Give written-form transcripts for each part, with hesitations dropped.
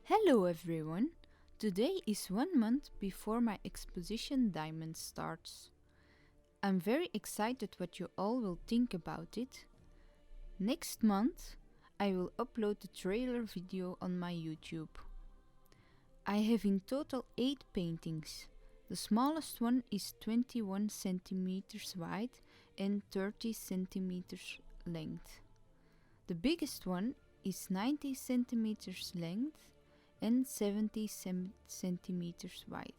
Hello everyone! Today is 1 month before my exposition diamond starts. I'm very excited what you all will think about it. Next month I will upload the trailer video on my YouTube. I have in total 8 paintings. The smallest one is 21 centimeters wide and 30 centimeters length. The biggest one is 90 centimeters length and 70 centimeters wide.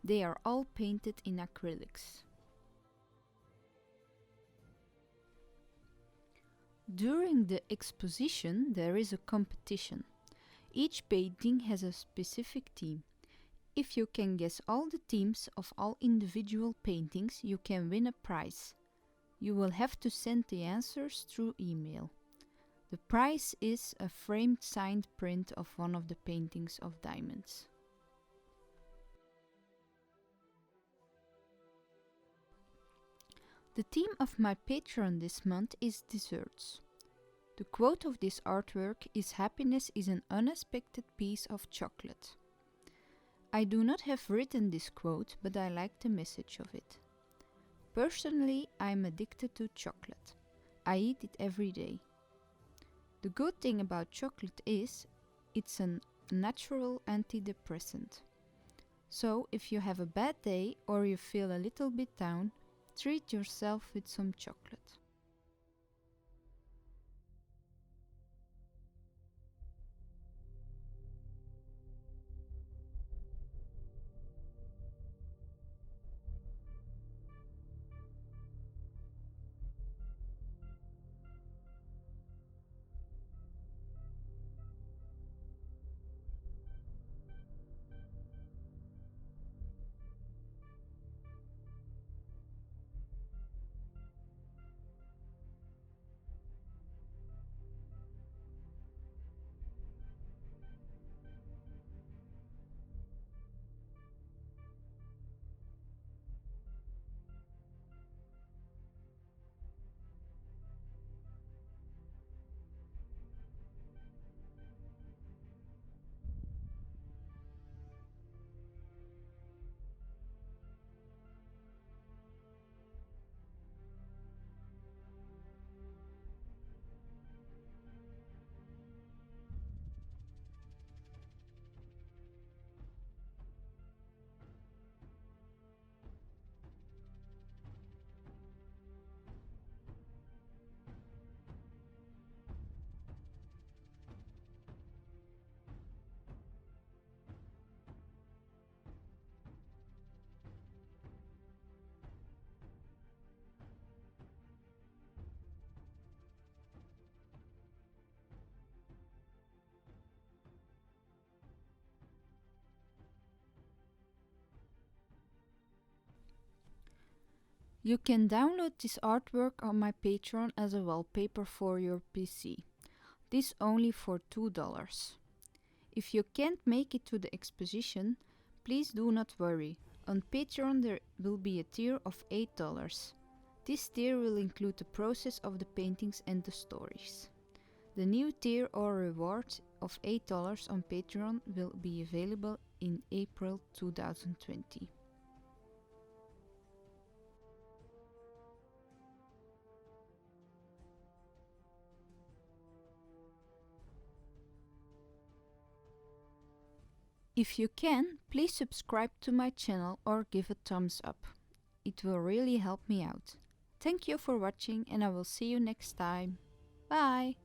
They are all painted in acrylics. During the exposition there is a competition. Each painting has a specific theme. If you can guess all the themes of all individual paintings, you can win a prize. You will have to send the answers through email. The prize is a framed signed print of one of the paintings of diamonds. The theme of my Patreon this month is desserts. The quote of this artwork is "Happiness is an unexpected piece of chocolate." I do not have written this quote, but I like the message of it. Personally, I am addicted to chocolate. I eat it every day. The good thing about chocolate is it's a natural anti-depressant. So if you have a bad day or you feel a little bit down, treat yourself with some chocolate. You can download this artwork on my Patreon as a wallpaper for your PC. This only for $2. If you can't make it to the exposition, please do not worry. On Patreon there will be a tier of $8. This tier will include the process of the paintings and the stories. The new tier or reward of $8 on Patreon will be available in April 2020. If you can, please subscribe to my channel or give a thumbs up. It will really help me out. Thank you for watching and I will see you next time. Bye!